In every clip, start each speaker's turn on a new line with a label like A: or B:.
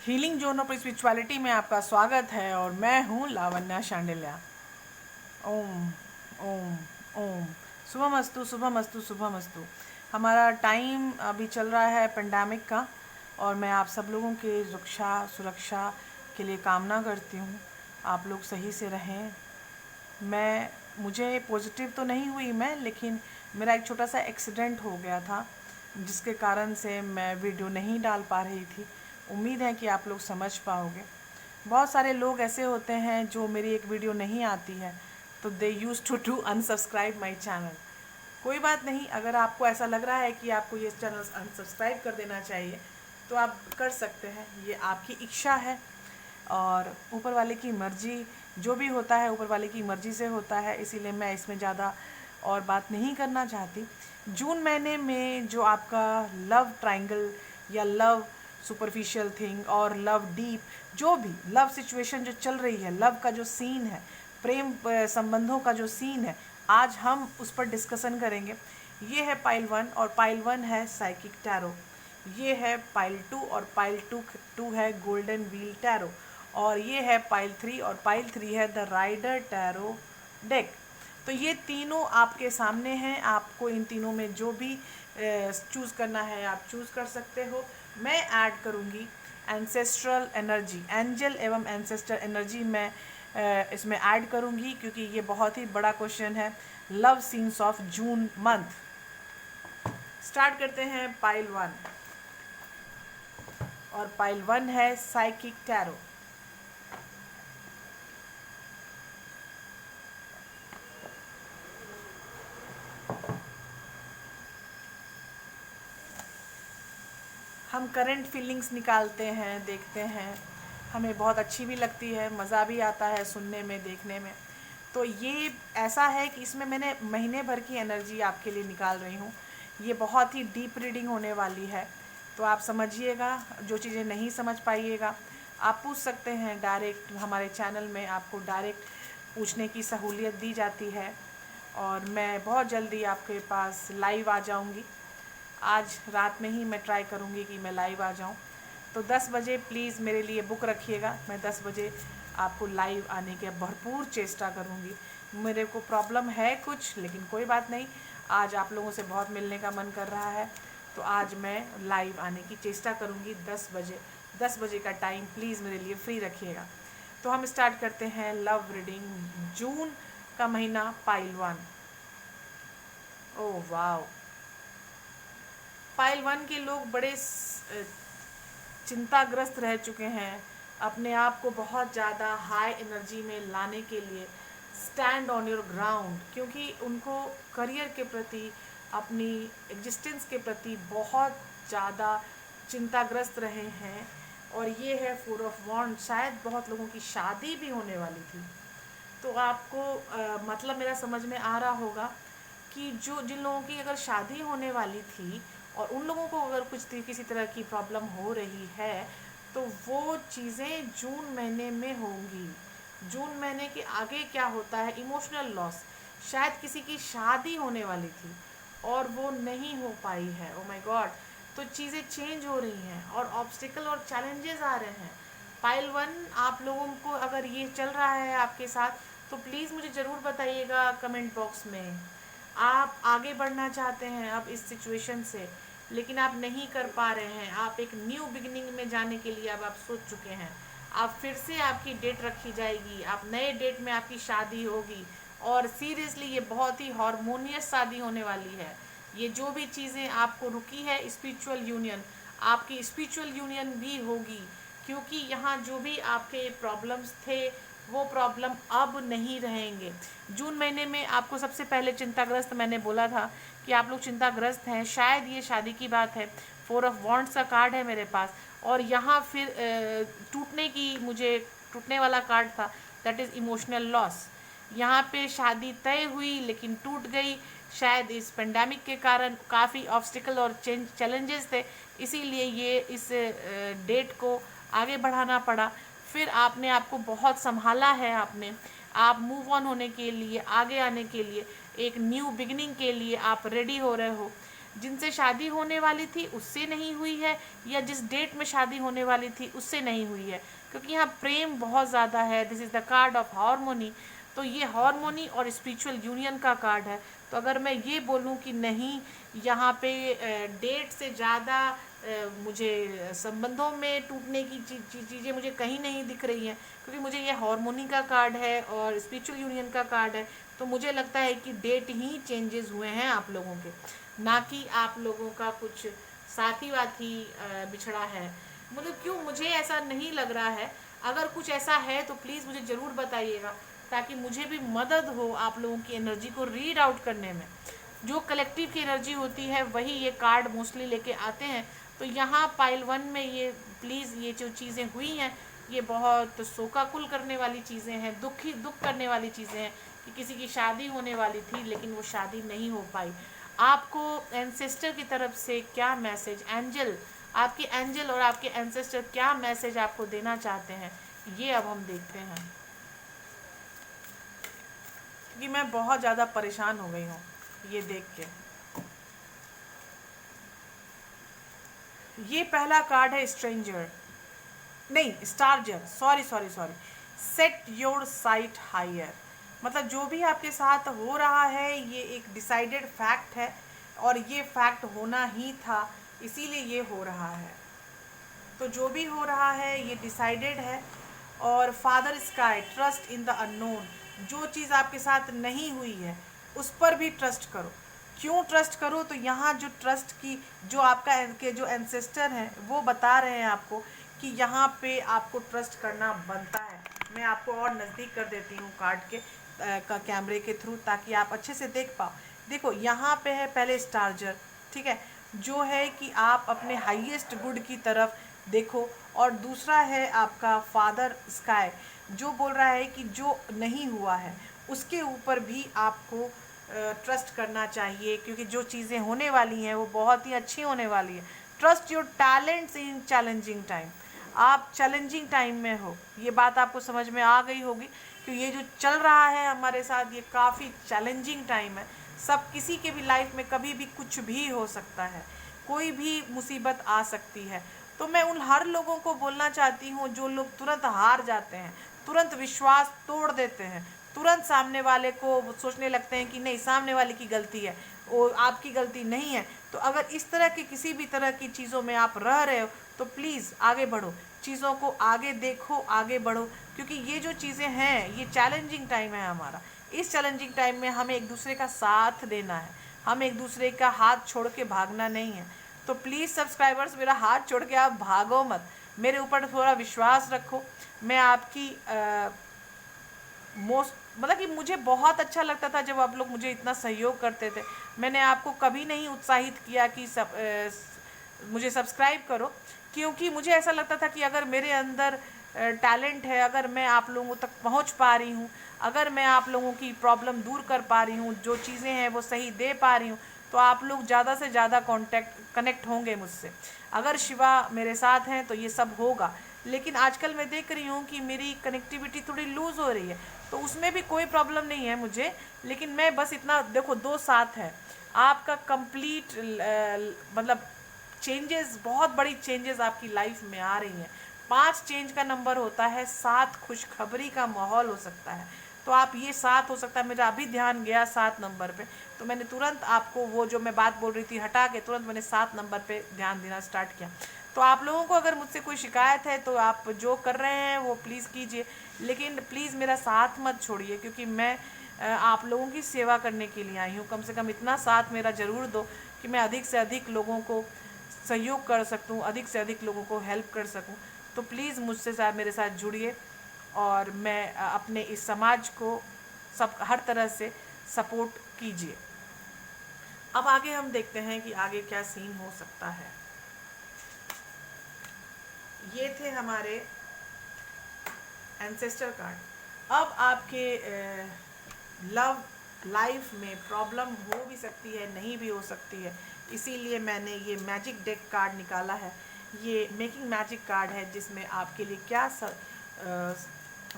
A: Healing zone of spirituality में आपका स्वागत है और मैं हूँ लावण्या शांडिल्या। ओम ओम ओम। शुभमस्तु शुभमस्तु शुभमस्तु। हमारा टाइम अभी चल रहा है पेंडेमिक का और मैं आप सब लोगों के रक्षा सुरक्षा के लिए कामना करती हूँ। आप लोग सही से रहें। मुझे पॉजिटिव तो नहीं हुई मैं, लेकिन मेरा एक छोटा सा एक्सीडेंट हो गया था जिसके कारण से मैं वीडियो नहीं डाल पा रही थी। उम्मीद है कि आप लोग समझ पाओगे। बहुत सारे लोग ऐसे होते हैं जो मेरी एक वीडियो नहीं आती है तो they used to unsubscribe my channel. कोई बात नहीं, अगर आपको ऐसा लग रहा है कि आपको ये चैनल अनसब्सक्राइब कर देना चाहिए तो आप कर सकते हैं, ये आपकी इच्छा है और ऊपर वाले की मर्जी। जो भी होता है ऊपर वाले की मर्जी से होता है, इसीलिए मैं इसमें ज़्यादा और बात नहीं करना चाहती। जून महीने में जो आपका लव ट्रायंगल या लव सुपरफिशियल थिंग और लव डीप, जो भी लव सिचुएशन जो चल रही है, लव का जो सीन है, प्रेम संबंधों का जो सीन है, आज हम उस पर डिस्कशन करेंगे। ये है पाइल 1 और पाइल 1 है साइकिक टैरो। ये है पाइल 2 और पाइल 2 है गोल्डन व्हील टैरो। और ये है पाइल 3 और पाइल 3 है द राइडर टैरो डेक। तो ये तीनों आपके सामने हैं। आपको इन तीनों में जो भी चूज़ करना है आप चूज़ कर सकते हो। मैं ऐड करूँगी एंसेस्ट्रल एनर्जी, एंजल एवं एंसेस्टर एनर्जी मैं इसमें ऐड करूँगी, क्योंकि ये बहुत ही बड़ा क्वेश्चन है। Love scenes of June month. Start करते हैं पाइल 1 और पाइल 1 है साइकिक टैरो। हम करंट फीलिंग्स निकालते हैं, देखते हैं, हमें बहुत अच्छी भी लगती है, मज़ा भी आता है सुनने में, देखने में। तो ये ऐसा है कि इसमें मैंने महीने भर की एनर्जी आपके लिए निकाल रही हूँ। ये बहुत ही डीप रीडिंग होने वाली है, तो आप समझिएगा। जो चीज़ें नहीं समझ पाइएगा आप पूछ सकते हैं डायरेक्ट। हमारे चैनल में आपको डायरेक्ट पूछने की सहूलियत दी जाती है और मैं बहुत जल्दी आपके पास लाइव आ जाऊँगी। आज रात में ही मैं ट्राई करूँगी कि मैं लाइव आ जाऊँ। तो 10 बजे प्लीज़ मेरे लिए बुक रखिएगा। मैं 10 बजे आपको लाइव आने की भरपूर चेष्टा करूँगी। मेरे को प्रॉब्लम है कुछ, लेकिन कोई बात नहीं। आज आप लोगों से बहुत मिलने का मन कर रहा है, तो आज मैं लाइव आने की चेष्टा करूँगी 10 बजे। 10 बजे का टाइम प्लीज़ मेरे लिए फ्री रखिएगा। तो हम स्टार्ट करते हैं लव रीडिंग जून का महीना, पाइल 1। Oh wow! पाइल 1 के लोग बड़े चिंताग्रस्त रह चुके हैं। अपने आप को बहुत ज़्यादा हाई एनर्जी में लाने के लिए स्टैंड ऑन योर ग्राउंड, क्योंकि उनको करियर के प्रति, अपनी एग्जिस्टेंस के प्रति बहुत ज़्यादा चिंताग्रस्त रहे हैं। और ये है 4 ऑफ वॉन्ड। शायद बहुत लोगों की शादी भी होने वाली थी, तो आपको मतलब मेरा समझ में आ रहा होगा कि जो जिन लोगों की अगर शादी होने वाली थी और उन लोगों को अगर किसी तरह की प्रॉब्लम हो रही है, तो वो चीज़ें जून महीने में होंगी। जून महीने के आगे क्या होता है? Emotional loss. शायद किसी की शादी होने वाली थी और वो नहीं हो पाई है। Oh my God! तो चीज़ें चेंज हो रही हैं और ऑब्स्टिकल और चैलेंजेस आ रहे हैं। पाइल 1 आप लोगों को अगर ये चल रहा है आपके साथ, तो प्लीज़ मुझे ज़रूर बताइएगा कमेंट बॉक्स में। आप आगे बढ़ना चाहते हैं अब इस सिचुएशन से, लेकिन आप नहीं कर पा रहे हैं। आप एक न्यू बिगिनिंग में जाने के लिए अब आप सोच चुके हैं। आप फिर से आपकी डेट रखी जाएगी, आप नए डेट में आपकी शादी होगी और सीरियसली ये बहुत ही हार्मोनियस शादी होने वाली है। ये जो भी चीज़ें आपको रुकी है, स्पिरिचुअल यूनियन, आपकी स्पिरिचुअल यूनियन भी होगी, क्योंकि यहाँ जो भी आपके प्रॉब्लम्स थे वो प्रॉब्लम अब नहीं रहेंगे। जून महीने में आपको सबसे पहले चिंताग्रस्त, मैंने बोला था कि आप लोग चिंताग्रस्त हैं। शायद ये शादी की बात है। 4 ऑफ वॉन्ड्स का कार्ड है मेरे पास और यहाँ फिर टूटने वाला कार्ड था, दैट इज़ इमोशनल लॉस। यहाँ पे शादी तय हुई लेकिन टूट गई। शायद इस पेंडेमिक के कारण काफ़ी ऑब्स्टिकल और चैलेंजेस थे, इसीलिए ये इस डेट को आगे बढ़ाना पड़ा। फिर आपने आपको बहुत संभाला है। आप मूव ऑन होने के लिए, आगे आने के लिए, एक न्यू बिगिनिंग के लिए आप रेडी हो रहे हो। जिनसे शादी होने वाली थी उससे नहीं हुई है, या जिस डेट में शादी होने वाली थी उससे नहीं हुई है, क्योंकि यहाँ प्रेम बहुत ज़्यादा है। This is the card of harmony. तो ये हार्मोनी और स्पिरिचुअल यूनियन का कार्ड है। तो अगर मैं ये बोलूँ कि नहीं, यहाँ पे डेट से ज़्यादा मुझे संबंधों में टूटने की चीज़ें मुझे कहीं नहीं दिख रही हैं, क्योंकि मुझे ये हार्मोनी का कार्ड है और स्पिरिचुअल यूनियन का कार्ड है। तो मुझे लगता है कि डेट ही चेंजेस हुए हैं आप लोगों के, ना कि आप लोगों का कुछ साथी वाथी बिछड़ा है। मतलब क्यों, मुझे ऐसा नहीं लग रहा है। अगर कुछ ऐसा है तो प्लीज़ मुझे ज़रूर बताइएगा, ताकि मुझे भी मदद हो आप लोगों की एनर्जी को रीड आउट करने में। जो कलेक्टिव की एनर्जी होती है वही ये कार्ड मोस्टली लेके आते हैं। तो यहाँ पाइल 1 में ये प्लीज़ ये जो चीज़ें हुई हैं ये बहुत शोकाकुल करने वाली चीज़ें हैं, दुख करने वाली चीज़ें हैं कि किसी की शादी होने वाली थी लेकिन वो शादी नहीं हो पाई। आपको एंसेस्टर की तरफ से क्या मैसेज, एंजल, आपके एंजल और आपके एंसेस्टर क्या मैसेज आपको देना चाहते हैं, ये अब हम देखते हैं। क्योंकि मैं बहुत ज़्यादा परेशान हो गई हूँ ये देख के। ये पहला कार्ड है स्ट्रेंजर, नहीं स्टारजर, sorry sorry sorry, set your sight higher. मतलब जो भी आपके साथ हो रहा है ये एक डिसाइडेड फैक्ट है, और ये फैक्ट होना ही था, इसीलिए ये हो रहा है। तो जो भी हो रहा है ये डिसाइडेड है। और father sky, trust in the unknown. जो चीज़ आपके साथ नहीं हुई है उस पर भी ट्रस्ट करो। क्यों ट्रस्ट करो, तो यहाँ जो ट्रस्ट की जो आपका के जो एंसेस्टर हैं वो बता रहे हैं आपको कि यहाँ पे आपको ट्रस्ट करना बनता है। मैं आपको और नज़दीक कर देती हूँ कार्ड के का कैमरे के थ्रू, ताकि आप अच्छे से देख पाओ। देखो यहाँ पे है पहले स्टारजर, ठीक है, जो है कि आप अपने हाईएस्ट गुड की तरफ देखो। और दूसरा है आपका फादर स्काई, जो बोल रहा है कि जो नहीं हुआ है उसके ऊपर भी आपको ट्रस्ट करना चाहिए, क्योंकि जो चीज़ें होने वाली हैं वो बहुत ही अच्छी होने वाली है। Trust your talents in challenging time. आप चैलेंजिंग टाइम में हो, ये बात आपको समझ में आ गई होगी कि ये जो चल रहा है हमारे साथ ये काफ़ी चैलेंजिंग टाइम है। सब किसी के भी लाइफ में कभी भी कुछ भी हो सकता है, कोई भी मुसीबत आ सकती है। तो मैं उन हर लोगों को बोलना चाहती हूँ जो लोग तुरंत हार जाते हैं, तुरंत विश्वास तोड़ देते हैं, तुरंत सामने वाले को सोचने लगते हैं कि नहीं सामने वाले की गलती है, वो आपकी गलती नहीं है। तो अगर इस तरह की किसी भी तरह की चीज़ों में आप रह रहे हो तो प्लीज़ आगे बढ़ो, चीज़ों को आगे देखो, आगे बढ़ो, क्योंकि ये जो चीज़ें हैं ये चैलेंजिंग टाइम है हमारा। इस चैलेंजिंग टाइम में हमें एक दूसरे का साथ देना है, हम एक दूसरे का हाथ छोड़ के भागना नहीं है। तो प्लीज़ सब्सक्राइबर्स मेरा हाथ छोड़ के आप भागो मत, मेरे ऊपर थोड़ा विश्वास रखो। मैं आपकी मोस्ट मतलब कि मुझे बहुत अच्छा लगता था जब आप लोग मुझे इतना सहयोग करते थे। मैंने आपको कभी नहीं उत्साहित किया कि मुझे सब्सक्राइब करो, क्योंकि मुझे ऐसा लगता था कि अगर मेरे अंदर टैलेंट है, अगर मैं आप लोगों तक पहुंच पा रही हूं, अगर मैं आप लोगों की प्रॉब्लम दूर कर पा रही हूं, जो चीज़ें हैं वो सही दे पा रही हूं, तो आप लोग ज़्यादा से ज़्यादा कनेक्ट होंगे मुझसे। अगर शिवा मेरे साथ हैं तो ये सब होगा। लेकिन आजकल मैं देख रही हूँ कि मेरी कनेक्टिविटी थोड़ी लूज़ हो रही है, तो उसमें भी कोई प्रॉब्लम नहीं है मुझे। लेकिन मैं बस इतना देखो, 2 साथ है आपका कंप्लीट, मतलब चेंजेस, बहुत बड़ी चेंजेस आपकी लाइफ में आ रही हैं। 5 चेंज का नंबर होता है, 7 खुशखबरी का माहौल हो सकता है। तो आप ये 7 हो सकता है, मेरा अभी ध्यान गया 7 नंबर पे, तो मैंने तुरंत आपको वो जो मैं बात बोल रही थी हटा के तुरंत मैंने 7 नंबर पे ध्यान देना स्टार्ट किया। तो आप लोगों को अगर मुझसे कोई शिकायत है तो आप जो कर रहे हैं वो प्लीज़ कीजिए, लेकिन प्लीज़ मेरा साथ मत छोड़िए, क्योंकि मैं आप लोगों की सेवा करने के लिए आई हूँ। कम से कम इतना साथ मेरा ज़रूर दो कि मैं अधिक से अधिक लोगों को सहयोग कर सकूँ, अधिक से अधिक लोगों को हेल्प कर सकूँ। तो प्लीज़ मुझसे साथ मेरे साथ जुड़िए, और मैं अपने इस समाज को सब हर तरह से सपोर्ट कीजिए। अब आगे हम देखते हैं कि आगे क्या सीन हो सकता है। ये थे हमारे एंसेस्टर कार्ड। अब आपके लव लाइफ में प्रॉब्लम हो भी सकती है, नहीं भी हो सकती है, इसीलिए मैंने ये मैजिक डेक कार्ड निकाला है। ये मेकिंग मैजिक कार्ड है जिसमें आपके लिए क्या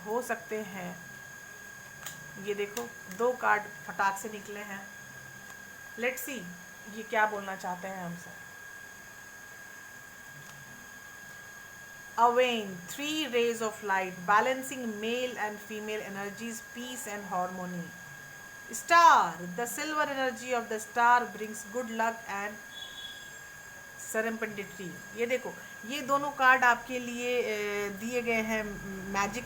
A: हो सकते हैं। ये देखो 2 कार्ड फटाक से निकले हैं। लेट्स सी ये क्या बोलना चाहते हैं हमसे? Away, three rays of light, balancing male and female energies, peace and harmony. Star, the silver energy of the star brings good luck and serendipity. ये देखो, ये दोनों कार्ड आपके लिए दिए गए हैं मैजिक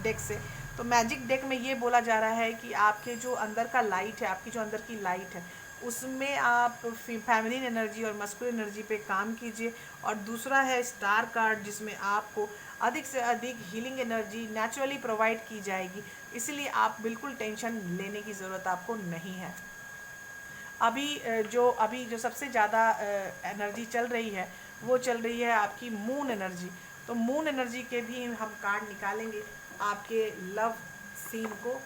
A: डेक से। तो मैजिक डेक में ये बोला जा रहा है कि आपके जो अंदर का लाइट है, आपकी जो अंदर की लाइट है, उसमें आप फैमिलीन एनर्जी और मस्कुलिन एनर्जी पे काम कीजिए। और दूसरा है स्टार कार्ड, जिसमें आपको अधिक से अधिक हीलिंग एनर्जी नेचुरली प्रोवाइड की जाएगी। इसलिए आप बिल्कुल टेंशन लेने की ज़रूरत आपको नहीं है। अभी जो सबसे ज़्यादा एनर्जी चल रही है, वो चल रही है आपकी मून एनर्जी। तो मून एनर्जी के भी हम कार्ड निकालेंगे आपके लव सीन को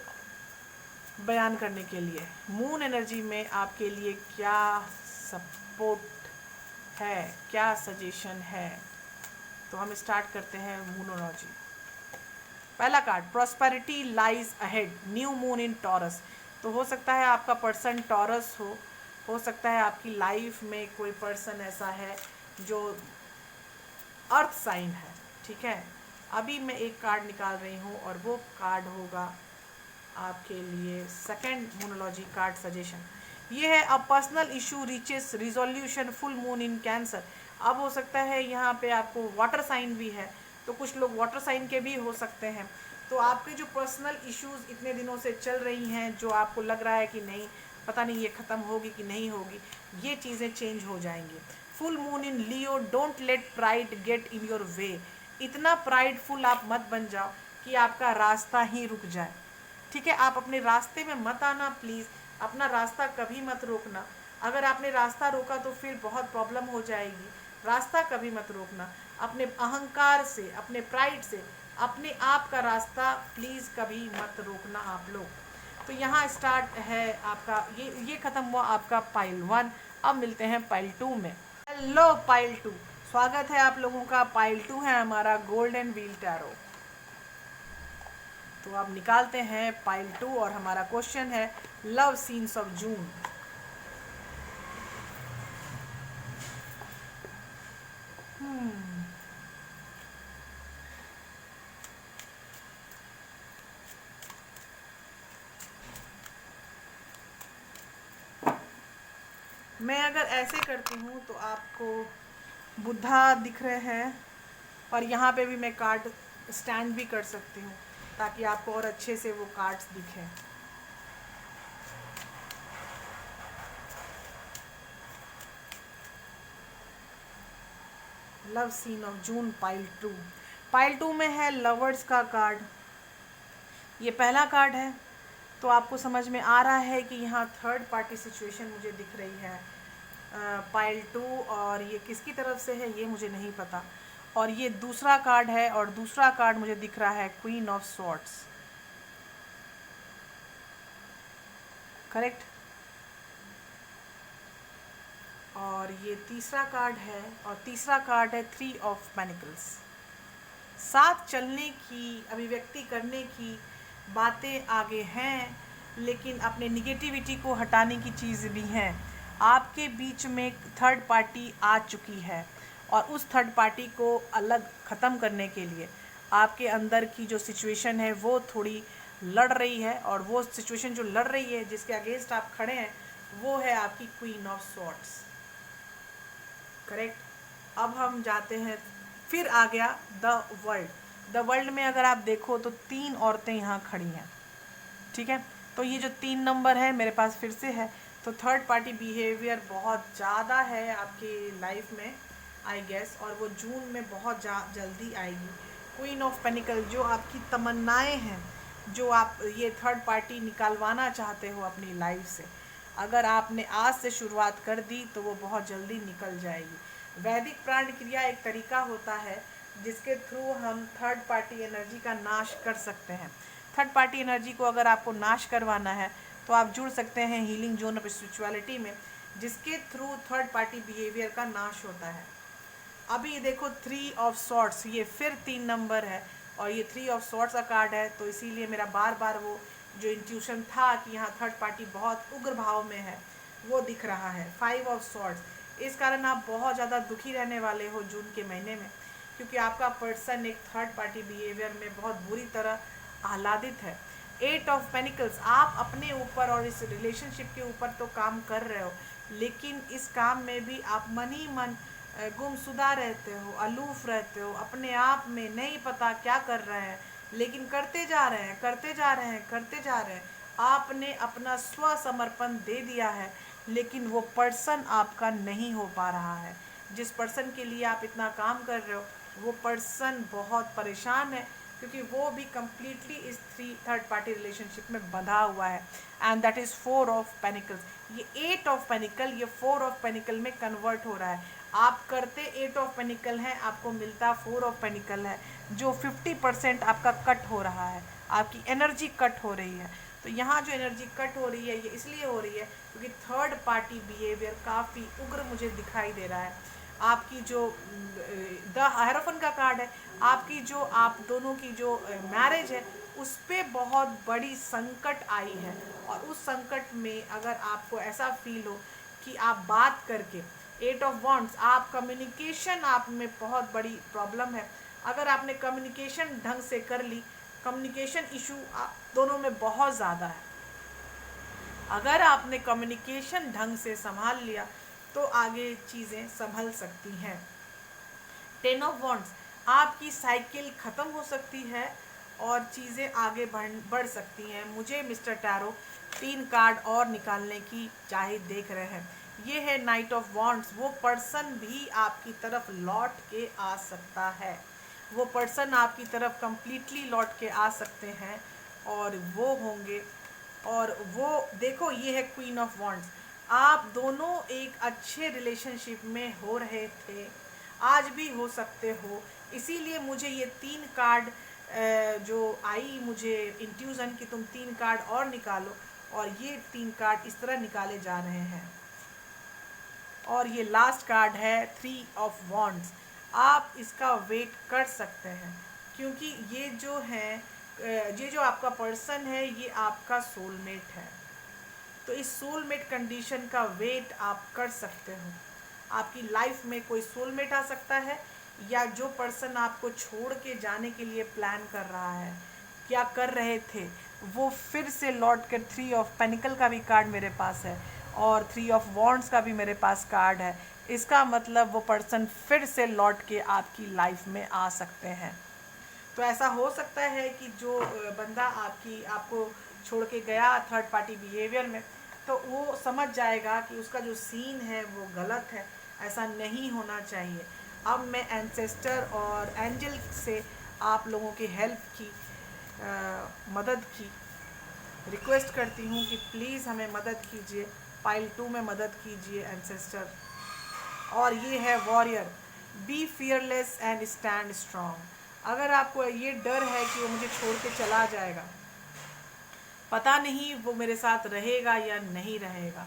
A: बयान करने के लिए। मून एनर्जी में आपके लिए क्या सपोर्ट है, क्या सजेशन है? तो हम स्टार्ट करते हैं मून एनर्जी। पहला card, prosperity lies ahead, new moon in taurus. तो हो सकता है आपका पर्सन टॉरस हो सकता है आपकी लाइफ में कोई पर्सन ऐसा है जो अर्थ साइन है, ठीक है। अभी मैं एक कार्ड निकाल रही हूँ और वो कार्ड होगा आपके लिए सेकंड मूनोलॉजी कार्ड सजेशन। ये है a personal issue reaches resolution, full moon in cancer. अब हो सकता है यहाँ पे आपको वाटर साइन भी है, तो कुछ लोग वाटर साइन के भी हो सकते हैं। तो आपके जो पर्सनल इश्यूज इतने दिनों से चल रही हैं, जो आपको लग रहा है कि नहीं, पता नहीं ये ख़त्म होगी कि नहीं होगी, ये चीज़ें चेंज हो जाएंगी। Full moon in Leo, don't let pride get in your way. इतना प्राइडफुल आप मत बन जाओ कि आपका रास्ता ही रुक जाए, ठीक है। आप अपने रास्ते में मत आना प्लीज़, अपना रास्ता कभी मत रोकना। अगर आपने रास्ता रोका तो फिर बहुत प्रॉब्लम हो जाएगी। रास्ता कभी मत रोकना, अपने अहंकार से, अपने प्राइड से अपने आप का रास्ता प्लीज़ कभी मत रोकना आप लोग। तो यहाँ स्टार्ट है आपका, ये ख़त्म हुआ आपका पाइल 1। अब मिलते हैं पाइल 2 में। हेलो पाइल 2, स्वागत है आप लोगों का। पाइल 2 है हमारा गोल्डन व्हील टैरो। तो अब निकालते हैं पाइल 2 और हमारा क्वेश्चन है लव सीन्स ऑफ जून। मैं अगर ऐसे करती हूँ तो आपको बुद्धा दिख रहे हैं, और यहाँ पे भी मैं कार्ड स्टैंड भी कर सकती हूँ ताकि आपको और अच्छे से वो कार्ड्स दिखें। Love scene of June pile 2। Pile 2 में है लवर्स का कार्ड। ये पहला कार्ड है, तो आपको समझ में आ रहा है कि यहाँ थर्ड पार्टी सिचुएशन मुझे दिख रही है पाइल 2, और ये किसकी तरफ से है ये मुझे नहीं पता। और ये दूसरा कार्ड है, और दूसरा कार्ड मुझे दिख रहा है क्वीन ऑफ स्वॉर्ड्स, करेक्ट। और ये तीसरा कार्ड है, और तीसरा कार्ड है 3 ऑफ पेनिकल्स। साथ चलने की, अभिव्यक्ति करने की बातें आगे हैं, लेकिन अपने निगेटिविटी को हटाने की चीज़ भी हैं। आपके बीच में थर्ड पार्टी आ चुकी है, और उस थर्ड पार्टी को अलग ख़त्म करने के लिए आपके अंदर की जो सिचुएशन है वो थोड़ी लड़ रही है। और वो सिचुएशन जो लड़ रही है, जिसके अगेंस्ट आप खड़े हैं, वो है आपकी क्वीन ऑफ स्वॉर्ड्स, करेक्ट। अब हम जाते हैं, फिर आ गया द वर्ल्ड। द वर्ल्ड में अगर आप देखो तो 3 औरतें यहाँ खड़ी हैं, ठीक है। तो ये जो 3 नंबर है मेरे पास फिर से है, तो थर्ड पार्टी बिहेवियर बहुत ज़्यादा है आपकी लाइफ में, आई गेस, और वो जून में बहुत जल्दी आएगी। क्वीन ऑफ पेनिकल, जो आपकी तमन्नाएं हैं, जो आप ये थर्ड पार्टी निकालवाना चाहते हो अपनी लाइफ से, अगर आपने आज से शुरुआत कर दी तो वो बहुत जल्दी निकल जाएगी। वैदिक प्राण क्रिया एक तरीका होता है जिसके थ्रू हम थर्ड पार्टी एनर्जी का नाश कर सकते हैं। थर्ड पार्टी एनर्जी को अगर आपको नाश करवाना है तो आप जुड़ सकते हैं हीलिंग जोन ऑफ स्पिरिचुअलिटी में, जिसके थ्रू थर्ड पार्टी बिहेवियर का नाश होता है। अभी देखो 3 ऑफ सॉर्ड्स, ये फिर 3 नंबर है, और ये 3 ऑफ सॉर्ड्स का कार्ड है, तो इसीलिए मेरा बार बार वो जो इंट्यूशन था कि यहाँ थर्ड पार्टी बहुत उग्र भाव में है, वो दिख रहा है, 5 ऑफ सॉर्ड्स। इस कारण आप बहुत ज़्यादा दुखी रहने वाले हो जून के महीने में, क्योंकि आपका पर्सन एक थर्ड पार्टी बिहेवियर में बहुत बुरी तरह आह्लादित है। 8 ऑफ पेनिकल्स, आप अपने ऊपर और इस रिलेशनशिप के ऊपर तो काम कर रहे हो, लेकिन इस काम में भी आप मन ही मन गुमशुदा रहते हो, अलूफ रहते हो, अपने आप में नहीं पता क्या कर रहे हैं, लेकिन करते जा रहे हैं, करते जा रहे हैं, करते जा रहे हैं। आपने अपना स्व समर्पण दे दिया है, लेकिन वो पर्सन आपका नहीं हो पा रहा है। जिस पर्सन के लिए आप इतना काम कर रहे हो, वो पर्सन बहुत परेशान है, क्योंकि वो भी कम्प्लीटली इस थर्ड पार्टी रिलेशनशिप में बंधा हुआ है। And that is 4 of pentacles. ये 8 ऑफ पेनिकल ये 4 ऑफ पेनिकल में कन्वर्ट हो रहा है। आप करते 8 ऑफ पेनिकल हैं, आपको मिलता 4 ऑफ पेनिकल है, जो 50% आपका कट हो रहा है, आपकी एनर्जी कट हो रही है। तो यहाँ जो एनर्जी कट हो रही है ये इसलिए हो रही है क्योंकि थर्ड पार्टी बिहेवियर काफ़ी उग्र मुझे दिखाई दे रहा है। आपकी जो द हायरोफन का कार्ड है, आपकी जो आप दोनों की जो मैरिज है उस पर बहुत बड़ी संकट आई है। और उस संकट में अगर आपको ऐसा फील हो कि आप बात करके 8 ऑफ वॉन्ड्स, आप कम्युनिकेशन, आप में बहुत बड़ी प्रॉब्लम है। अगर आपने कम्युनिकेशन ढंग से कर ली, कम्युनिकेशन इशू आप दोनों में बहुत ज़्यादा है, अगर आपने कम्युनिकेशन ढंग से संभाल लिया तो आगे चीज़ें संभल सकती हैं। 10 ऑफ वॉन्ड्स, आपकी साइकिल ख़त्म हो सकती है और चीज़ें आगे बढ़ सकती हैं। मुझे मिस्टर टैरो 3 कार्ड और निकालने की चाहे देख रहे हैं। ये है नाइट ऑफ वॉन्ड्स। वो पर्सन भी आपकी तरफ लौट के आ सकता है, वो पर्सन आपकी तरफ कम्प्लीटली लौट के आ सकते हैं, और वो होंगे, और वो देखो ये है क्वीन ऑफ वॉन्ड्स। आप दोनों एक अच्छे रिलेशनशिप में हो रहे थे, आज भी हो सकते हो। इसीलिए मुझे ये 3 कार्ड जो आई मुझे इंट्यूजन कि तुम 3 कार्ड और निकालो, और ये 3 कार्ड इस तरह निकाले जा रहे हैं। और ये लास्ट कार्ड है 3 ऑफ वॉन्ड्स। आप इसका वेट कर सकते हैं, क्योंकि ये जो है ये जो आपका पर्सन है ये आपका सोलमेट है। तो इस सोलमेट कंडीशन का वेट आप कर सकते हो। आपकी लाइफ में कोई सोलमेट आ सकता है, या जो पर्सन आपको छोड़ के जाने के लिए प्लान कर रहा है, क्या कर रहे थे, वो फिर से लौट कर 3 ऑफ पेनिकल का भी कार्ड मेरे पास है, और 3 ऑफ वॉन्ड्स का भी मेरे पास कार्ड है। इसका मतलब वो पर्सन फिर से लौट के आपकी लाइफ में आ सकते हैं। तो ऐसा हो सकता है कि जो बंदा आपको छोड़ के गया थर्ड पार्टी बिहेवियर में, तो वो समझ जाएगा कि उसका जो सीन है वो गलत है, ऐसा नहीं होना चाहिए। अब मैं एंसेस्टर और एंजल से आप लोगों की हेल्प की मदद की रिक्वेस्ट करती हूँ कि प्लीज़ हमें मदद कीजिए, पाइल 2 में मदद कीजिए एंसेस्टर। और ये है warrior, be fearless and stand strong. अगर आपको ये डर है कि वो मुझे छोड़ के चला जाएगा, पता नहीं वो मेरे साथ रहेगा या नहीं रहेगा,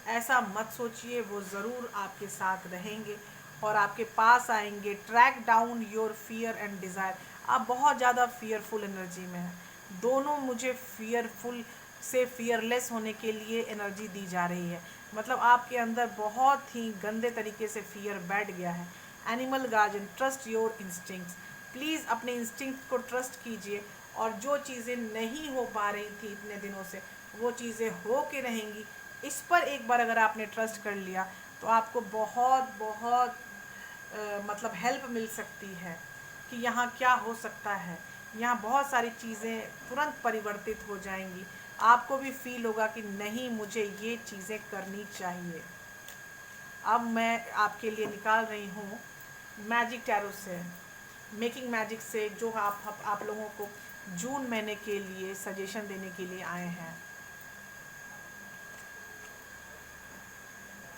A: ऐसा मत सोचिए। वो ज़रूर आपके साथ रहेंगे और आपके पास आएंगे। Track down your fear and desire. आप बहुत ज़्यादा फियरफुल एनर्जी में हैं। दोनों मुझे फियरफुल से फियरलेस होने के लिए एनर्जी दी जा रही है। मतलब आपके अंदर बहुत ही गंदे तरीके से फियर बैठ गया है। Animal guardian, trust your instincts. Please अपने इंस्टिंक्ट को ट्रस्ट कीजिए, और जो चीज़ें नहीं हो पा रही थी इतने दिनों से, वो चीज़ें हो के रहेंगी। इस पर एक बार अगर आपने ट्रस्ट कर लिया तो आपको बहुत बहुत मतलब हेल्प मिल सकती है कि यहाँ क्या हो सकता है। यहाँ बहुत सारी चीज़ें तुरंत परिवर्तित हो जाएंगी। आपको भी फील होगा कि नहीं, मुझे ये चीज़ें करनी चाहिए। अब मैं आपके लिए निकाल रही हूँ मैजिक टैरो से, मेकिंग मैजिक से, जो आप लोगों को जून महीने के लिए सजेशन देने के लिए आए हैं।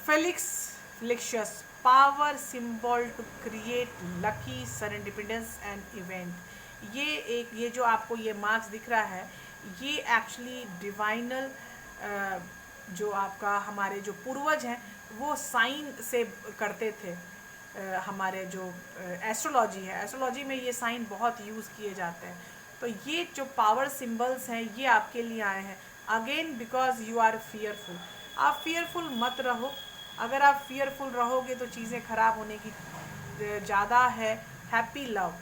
A: Felix Felicis, power symbol to create lucky serendipitous and event. ये जो आपको ये मार्क्स दिख रहा है, ये एक्चुअली डिवाइनल जो आपका हमारे जो पूर्वज हैं वो साइन से करते थे। हमारे जो एस्ट्रोलॉजी है, एस्ट्रोलॉजी में ये साइन बहुत यूज़ किए जाते हैं। तो ये जो पावर सिंबल्स हैं ये आपके लिए आए हैं again, because you are fearful. आप फियरफुल मत रहो। अगर आप फियरफुल रहोगे तो चीज़ें खराब होने की ज़्यादा है। Happy love,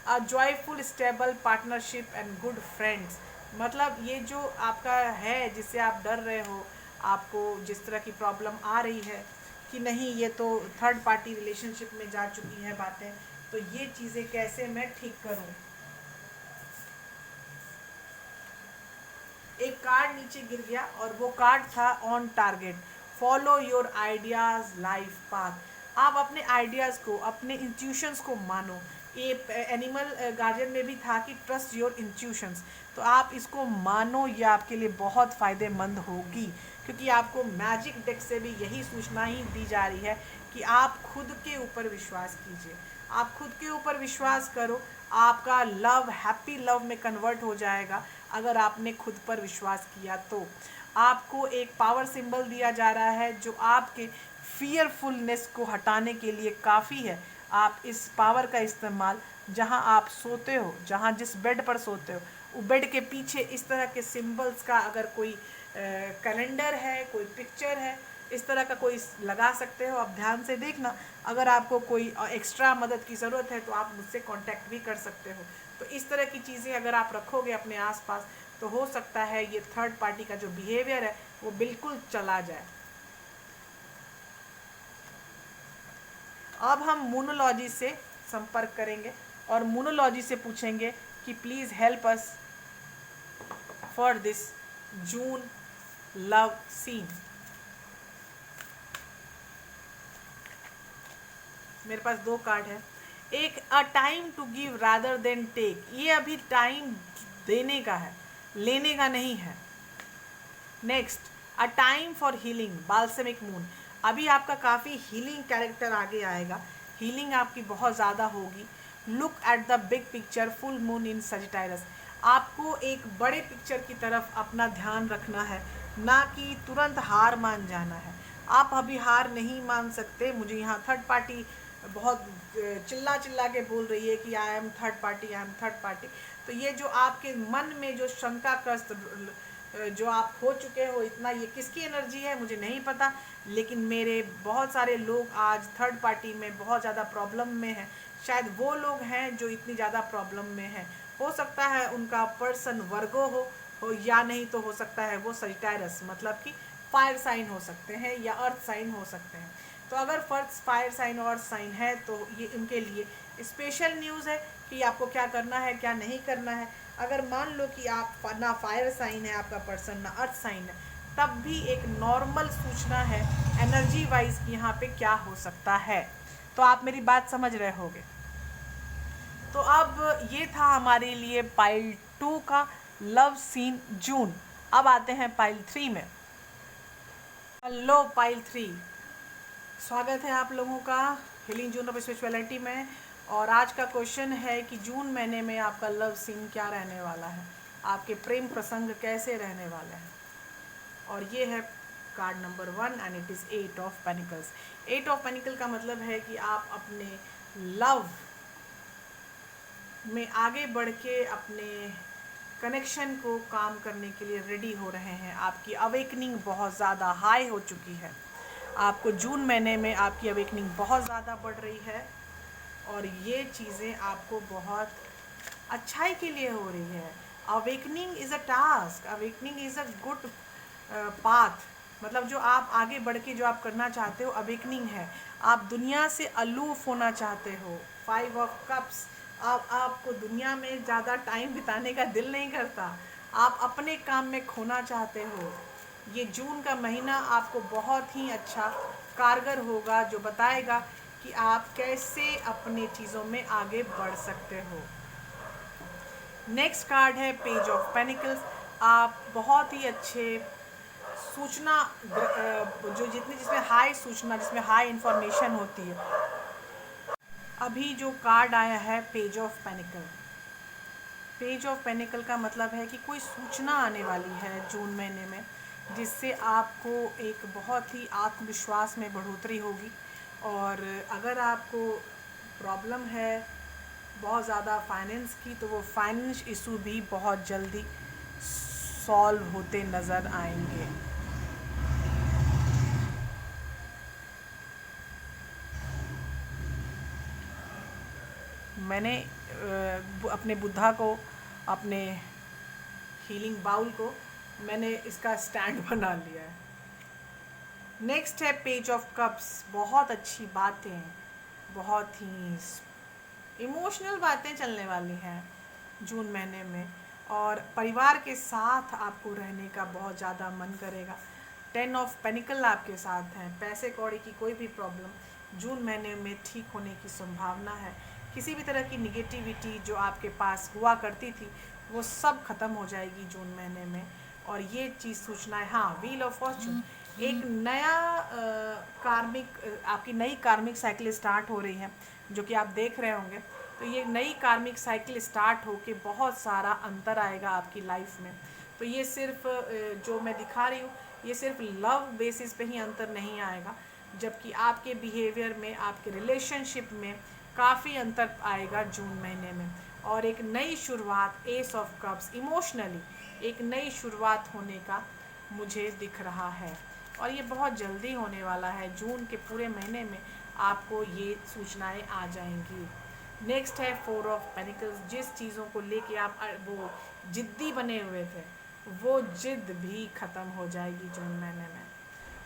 A: a joyful stable partnership and good friends. मतलब ये जो आपका है जिससे आप डर रहे हो, आपको जिस तरह की प्रॉब्लम आ रही है कि नहीं ये तो थर्ड पार्टी रिलेशनशिप में जा चुकी है बातें, तो ये चीज़ें कैसे मैं ठीक करूं। एक कार्ड नीचे गिर गया और वो कार्ड था on target, follow your ideas life path. आप अपने आइडियाज़ को, अपने इंट्यूशंस को मानो। ये एनिमल गार्जियन में भी था कि ट्रस्ट योर इंट्यूशंस, तो आप इसको मानो, ये आपके लिए बहुत फ़ायदेमंद होगी, क्योंकि आपको मैजिक डेक से भी यही सूचना ही दी जा रही है कि आप खुद के ऊपर विश्वास कीजिए। आप खुद के ऊपर विश्वास करो, आपका लव हैप्पी लव में कन्वर्ट हो जाएगा अगर आपने खुद पर विश्वास किया तो। आपको एक पावर सिंबल दिया जा रहा है जो आपके फियरफुलनेस को हटाने के लिए काफ़ी है। आप इस पावर का इस्तेमाल जहां आप सोते हो, जहां जिस बेड पर सोते हो, वो बेड के पीछे इस तरह के सिंबल्स का अगर कोई कैलेंडर है, कोई पिक्चर है, इस तरह का कोई लगा सकते हो। आप ध्यान से देखना, अगर आपको कोई एक्स्ट्रा मदद की ज़रूरत है तो आप मुझसे कांटेक्ट भी कर सकते हो। तो इस तरह की चीज़ें अगर आप रखोगे अपने आसपास तो हो सकता है ये थर्ड पार्टी का जो बिहेवियर है वो बिल्कुल चला जाए। अब हम मोनोलॉजी से संपर्क करेंगे और मोनोलॉजी से पूछेंगे कि please help us for this June love scene. मेरे पास दो कार्ड है। एक a time to give rather than take, ये अभी टाइम देने का है, लेने का नहीं है। Next, a time for healing, balsamic moon, अभी आपका काफ़ी हीलिंग कैरेक्टर आगे आएगा, हीलिंग आपकी बहुत ज़्यादा होगी। Look at the big picture, full moon in Sagittarius, आपको एक बड़े पिक्चर की तरफ अपना ध्यान रखना है, ना कि तुरंत हार मान जाना है। आप अभी हार नहीं मान सकते। मुझे यहाँ थर्ड पार्टी बहुत चिल्ला चिल्ला के बोल रही है कि I am third party, I am third party. तो ये जो आपके मन में जो शंकाग्रस्त जो आप हो चुके हो इतना, ये किसकी एनर्जी है मुझे नहीं पता, लेकिन मेरे बहुत सारे लोग आज थर्ड पार्टी में बहुत ज़्यादा प्रॉब्लम में हैं। शायद वो लोग हैं जो इतनी ज़्यादा प्रॉब्लम में हैं। हो सकता है उनका पर्सन वर्गो हो या नहीं तो हो सकता है वो सजिटायरस, मतलब कि फायर साइन हो सकते हैं या अर्थ साइन हो सकते हैं। तो अगर फर्स्ट फायर साइन और साइन है तो ये उनके लिए स्पेशल न्यूज़ है कि आपको क्या करना है क्या नहीं करना है। अगर मान लो कि आप ना फायर साइन है आपका पर्सन, ना अर्थ साइन है, तब भी एक नॉर्मल सूचना है एनर्जी वाइज कि यहाँ पे क्या हो सकता है। तो आप मेरी बात समझ रहे होगे। तो अब ये था हमारे लिए पाइल 2 का लव सीन जून। अब आते हैं पाइल 3 में। हेलो पाइल 3, स्वागत है आप लोगों का हीलिंग जून ऑफ स्पिरिचुअलिटी में। और आज का क्वेश्चन है कि जून महीने में आपका लव सीन क्या रहने वाला है, आपके प्रेम प्रसंग कैसे रहने वाले हैं। और ये है card number 1 and it is 8 of pentacles. 8 of panicle का मतलब है कि आप अपने लव में आगे बढ़ के अपने कनेक्शन को काम करने के लिए रेडी हो रहे हैं। आपकी अवेकनिंग बहुत ज़्यादा हाई हो चुकी है। आपको जून महीने में आपकी अवेकनिंग बहुत ज़्यादा बढ़ रही है और ये चीज़ें आपको बहुत अच्छाई के लिए हो रही है। Awakening is a task, awakening is a good path, मतलब जो आप आगे बढ़ के जो आप करना चाहते हो अवेकनिंग है। आप दुनिया से अलूफ होना चाहते हो। 5 ऑफ कप्स, आपको दुनिया में ज़्यादा टाइम बिताने का दिल नहीं करता, आप अपने काम में खोना चाहते हो। ये जून का महीना आपको बहुत ही अच्छा कारगर होगा, जो बताएगा कि आप कैसे अपने चीज़ों में आगे बढ़ सकते हो। नेक्स्ट कार्ड है पेज ऑफ पेनिकल्स। आप बहुत ही अच्छे सूचना जो जिसमें हाई सूचना, जिसमें हाई इंफॉर्मेशन होती है। अभी जो कार्ड आया है page of panicle, page of panicle का मतलब है कि कोई सूचना आने वाली है जून महीने में, जिससे आपको एक बहुत ही आत्मविश्वास में बढ़ोतरी होगी। और अगर आपको प्रॉब्लम है बहुत ज़्यादा फाइनेंस की, तो वो फाइनेंस इशू भी बहुत जल्दी सॉल्व होते नज़र आएंगे। मैंने अपने बुद्धा को, अपने हीलिंग बाउल को मैंने इसका स्टैंड बना लिया है। नेक्स्ट है पेज ऑफ कप्स। बहुत अच्छी बातें, बहुत ही इमोशनल बातें चलने वाली हैं जून महीने में, और परिवार के साथ आपको रहने का बहुत ज़्यादा मन करेगा। 10 ऑफ पेनिकल आपके साथ हैं। पैसे कौड़ी की कोई भी प्रॉब्लम जून महीने में ठीक होने की संभावना है। किसी भी तरह की निगेटिविटी जो आपके पास हुआ करती थी वो सब खत्म हो जाएगी जून महीने में। और ये चीज़ सूचना है, हाँ, व्हील ऑफ फॉर्चून, एक नया आपकी नई कार्मिक साइकिल स्टार्ट हो रही है जो कि आप देख रहे होंगे। तो ये नई कार्मिक साइकिल स्टार्ट होके बहुत सारा अंतर आएगा आपकी लाइफ में। तो ये सिर्फ जो मैं दिखा रही हूँ ये सिर्फ लव बेसिस पे ही अंतर नहीं आएगा, जबकि आपके बिहेवियर में, आपके रिलेशनशिप में काफ़ी अंतर आएगा जून महीने में। और एक नई शुरुआत, एस ऑफ कप्स, इमोशनली एक नई शुरुआत होने का मुझे दिख रहा है, और ये बहुत जल्दी होने वाला है। जून के पूरे महीने में आपको ये सूचनाएं आ जाएंगी। नेक्स्ट है 4 ऑफ पेनिकल्स। जिस चीज़ों को लेके आप वो जिद्दी बने हुए थे वो जिद भी ख़त्म हो जाएगी जून महीने में।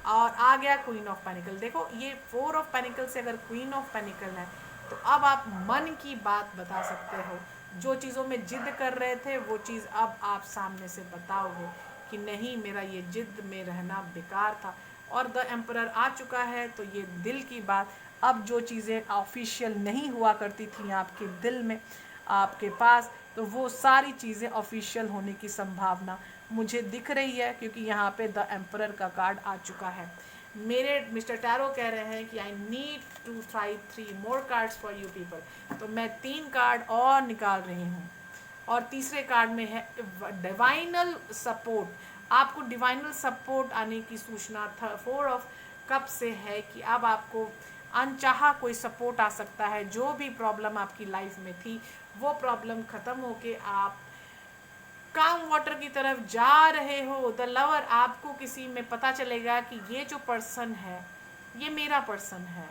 A: और आ गया क्वीन ऑफ पेनिकल। देखो ये 4 ऑफ पेनिकल से अगर क्वीन ऑफ पेनिकल है तो अब आप मन की बात बता सकते हो। जो चीज़ों में जिद कर रहे थे वो चीज़ अब आप सामने से बताओगे कि नहीं, मेरा ये जिद में रहना बेकार था। और द एम्परर आ चुका है, तो ये दिल की बात, अब जो चीज़ें ऑफिशियल नहीं हुआ करती थी आपके दिल में, आपके पास, तो वो सारी चीज़ें ऑफिशियल होने की संभावना मुझे दिख रही है, क्योंकि यहाँ पे द एम्परर का कार्ड आ चुका है। मेरे मिस्टर टैरो कह रहे हैं कि I need to try 3 more cards for you people. तो मैं 3 कार्ड और निकाल रही हूँ, और तीसरे कार्ड में है डिवाइनल सपोर्ट। आपको डिवाइनल सपोर्ट आने की सूचना 4 ऑफ कप से है कि अब आपको अनचाहा कोई सपोर्ट आ सकता है। जो भी प्रॉब्लम आपकी लाइफ में थी वो प्रॉब्लम ख़त्म होके आप काम वाटर की तरफ जा रहे हो। द लवर, आपको किसी में पता चलेगा कि ये जो पर्सन है ये मेरा पर्सन है।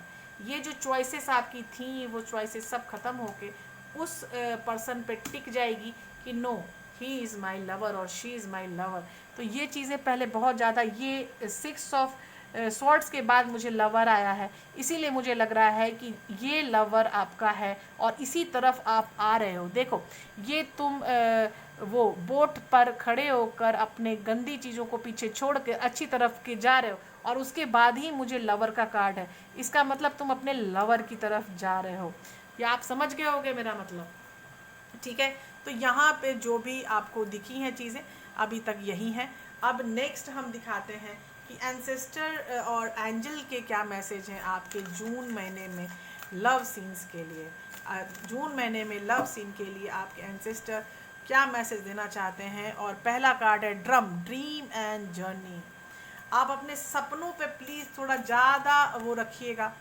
A: ये जो चॉइसेस आपकी थी वो चॉइसेस सब खत्म होके उस पर्सन पे टिक जाएगी कि no, he is my lover और शी इज़ माई लवर। तो ये चीज़ें पहले बहुत ज़्यादा, ये 6 ऑफ स्वॉर्ड्स के बाद मुझे लवर आया है, इसीलिए मुझे लग रहा है कि ये लवर आपका है और इसी तरफ आप आ रहे हो। देखो ये तुम वो बोट पर खड़े होकर अपने गंदी चीज़ों को पीछे छोड़ के अच्छी तरफ के जा रहे हो, और उसके बाद ही मुझे लवर का कार्ड है। इसका मतलब तुम अपने लवर की तरफ जा रहे हो। या आप समझ गए होगे मेरा मतलब, ठीक है। तो यहाँ पे जो भी आपको दिखी हैं चीज़ें अभी तक यही हैं। अब नेक्स्ट हम दिखाते हैं कि एंसेस्टर और एंजल के क्या मैसेज हैं आपके जून महीने में लव सीन्स के लिए। जून महीने में लव सीन के लिए आपके एंसेस्टर क्या मैसेज देना चाहते हैं। और पहला कार्ड है ड्रम, ड्रीम एंड जर्नी। आप अपने सपनों पे प्लीज़ थोड़ा ज़्यादा वो रखिएगा,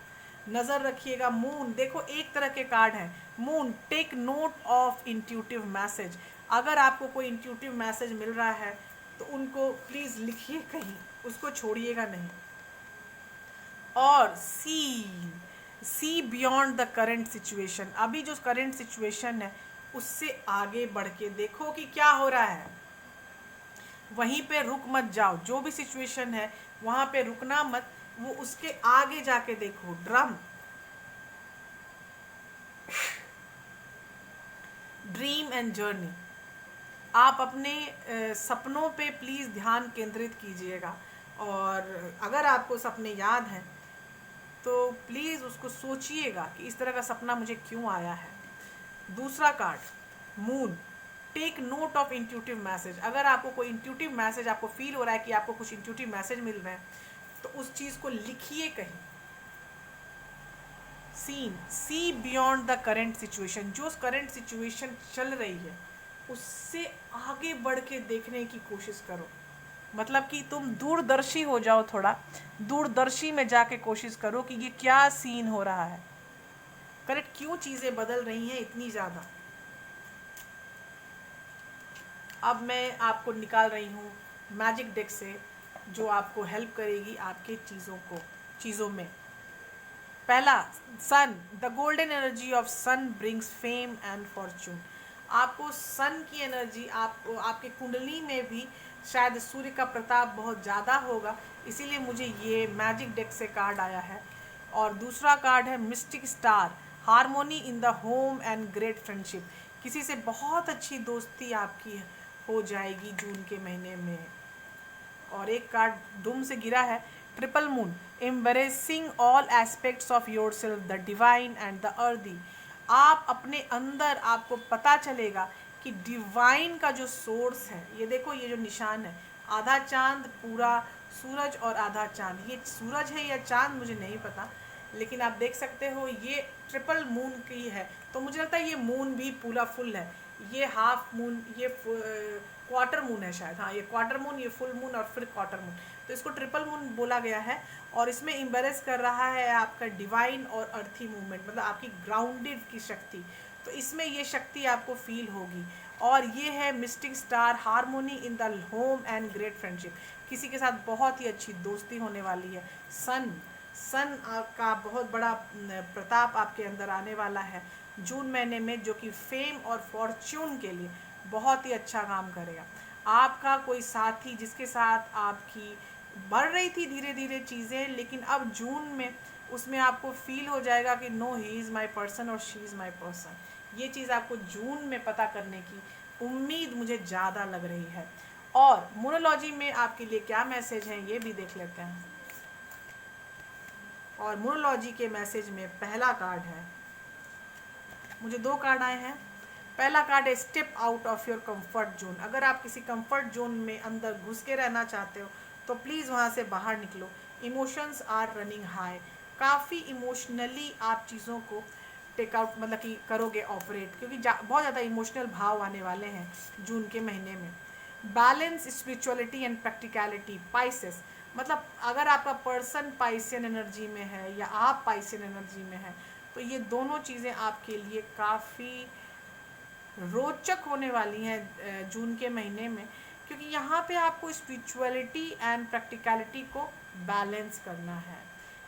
A: नज़र रखिएगा। मून, देखो एक तरह के कार्ड हैं moon. Take note of intuitive message. अगर आपको कोई इंट्यूटिव मैसेज मिल रहा है तो उनको प्लीज़ लिखिए कहीं, उसको छोड़िएगा नहीं। और see beyond the current situation. अभी जो करंट सिचुएशन है उससे आगे बढ़ के देखो कि क्या हो रहा है, वहीं पे रुक मत जाओ। जो भी सिचुएशन है वहाँ पे रुकना मत, वो उसके आगे जाके देखो। Drum, dream and journey. आप अपने सपनों पे प्लीज़ ध्यान केंद्रित कीजिएगा, और अगर आपको सपने याद हैं तो प्लीज़ उसको सोचिएगा कि इस तरह का सपना मुझे क्यों आया है। दूसरा card moon, take note of intuitive message. अगर आपको कोई इंट्यूटिव मैसेज, आपको फील हो रहा है कि आपको कुछ इंट्यूटिव मैसेज मिल रहे हैं तो उस चीज़ को लिखिए कहीं। See beyond the current situation. जो करंट सिचुएशन चल रही है उससे आगे बढ़ के देखने की कोशिश करो। मतलब कि तुम दूरदर्शी हो जाओ, थोड़ा दूरदर्शी में जाके कोशिश करो कि ये क्या सीन हो रहा है, करेक्ट, क्यों चीज़ें बदल रही हैं इतनी ज़्यादा। अब मैं आपको निकाल रही हूँ मैजिक डेक से, जो आपको हेल्प करेगी आपके चीज़ों में। पहला, sun, the golden energy of sun brings fame and fortune. आपको सन की एनर्जी, आपको आपके कुंडली में भी शायद सूर्य का प्रताप बहुत ज़्यादा होगा, इसीलिए मुझे ये मैजिक डेक से कार्ड आया है। और दूसरा कार्ड है mistake star, harmony in the home and great friendship. किसी से बहुत अच्छी दोस्ती आपकी हो जाएगी जून के महीने में। और एक कार्ड दुम से गिरा है, triple moon, embracing all aspects of yourself, the divine and the earthy. आप अपने अंदर, आपको पता चलेगा कि डिवाइन का जो सोर्स है, ये देखो ये जो निशान है, आधा चांद पूरा सूरज और आधा चांद, ये सूरज है या चांद मुझे नहीं पता, लेकिन आप देख सकते हो ये ट्रिपल मून की है, तो मुझे लगता है ये मून भी पूरा फुल है, ये हाफ मून, ये क्वार्टर मून है शायद, हाँ ये क्वार्टर मून, ये फुल मून और फिर क्वार्टर मून, तो इसको ट्रिपल मून बोला गया है। और इसमें इम्बेरेस कर रहा है आपका डिवाइन और अर्थी मूवमेंट, मतलब आपकी ग्राउंडेड की शक्ति, तो इसमें ये शक्ति आपको फील होगी। और ये है mistake star, harmony in the home and great friendship, किसी के साथ बहुत ही अच्छी दोस्ती होने वाली है। सन का बहुत बड़ा प्रताप आपके अंदर आने वाला है जून महीने में, जो कि फेम और फॉर्च्यून के लिए बहुत ही अच्छा काम करेगा। आपका कोई साथी जिसके साथ आपकी बढ़ रही थी धीरे धीरे चीज़ें, लेकिन अब जून में उसमें आपको फील हो जाएगा कि no, he is my person और शी इज़ माई पर्सन। ये चीज़ आपको जून में पता करने की उम्मीद मुझे ज़्यादा लग रही है। और मोनोलॉजी में आपके लिए क्या मैसेज है ये भी देख लेते हैं। और मोनोलॉजी के मैसेज में पहला कार्ड है, मुझे दो कार्ड आए हैं। पहला कार्ड है step out of your comfort zone. अगर आप किसी कंफर्ट जोन में अंदर घुस के रहना चाहते हो तो प्लीज़ वहाँ से बाहर निकलो। इमोशंस आर रनिंग हाई, काफ़ी इमोशनली आप चीज़ों को टेक आउट, मतलब कि करोगे ऑपरेट, क्योंकि बहुत ज़्यादा इमोशनल भाव आने वाले हैं जून के महीने में। Balance spirituality and practicality, Pisces, मतलब अगर आपका पर्सन पाइसियन एनर्जी में है या आप पाइसियन एनर्जी में है, तो ये दोनों चीज़ें आपके लिए काफ़ी रोचक होने वाली हैं जून के महीने में, क्योंकि यहाँ पे आपको स्पिरिचुअलिटी एंड प्रैक्टिकलिटी को बैलेंस करना है।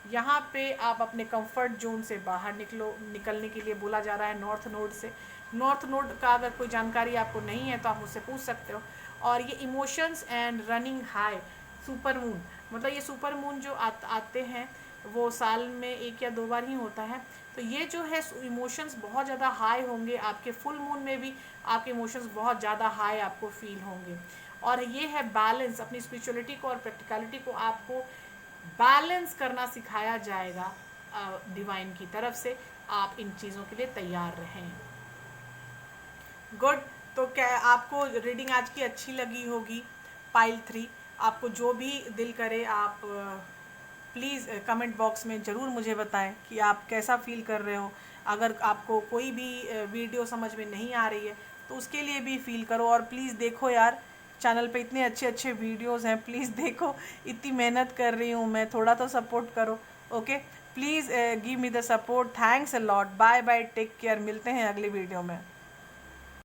A: यहाँ पे आप अपने कंफर्ट जोन से बाहर निकलने के लिए बोला जा रहा है नॉर्थ नोड से। नॉर्थ नोड का अगर कोई जानकारी आपको नहीं है तो आप मुझसे पूछ सकते हो। और ये emotions and running high, super moon, मतलब ये सुपर मून जो आते हैं वो साल में एक या दो बार ही होता है, तो ये जो है इमोशंस बहुत ज़्यादा हाई होंगे। आपके फुल मून में भी आपके इमोशंस बहुत ज़्यादा हाई आपको फील होंगे। और ये है बैलेंस, अपनी स्पिरिचुअलिटी को और प्रैक्टिकलिटी को आपको बैलेंस करना सिखाया जाएगा डिवाइन की तरफ से। आप इन चीज़ों के लिए तैयार रहें। गुड, तो क्या आपको रीडिंग आज की अच्छी लगी होगी? पाइल 3, आपको जो भी दिल करे आप प्लीज़ कमेंट बॉक्स में ज़रूर मुझे बताएं कि आप कैसा फील कर रहे हो। अगर आपको कोई भी वीडियो समझ में नहीं आ रही है तो उसके लिए भी फील करो। और प्लीज़ देखो यार, चैनल पे इतने अच्छे अच्छे वीडियोस हैं, प्लीज़ देखो, इतनी मेहनत कर रही हूँ मैं, थोड़ा तो सपोर्ट करो। Okay, please give me the support. Thanks a lot, bye bye, take care, मिलते हैं अगली वीडियो में।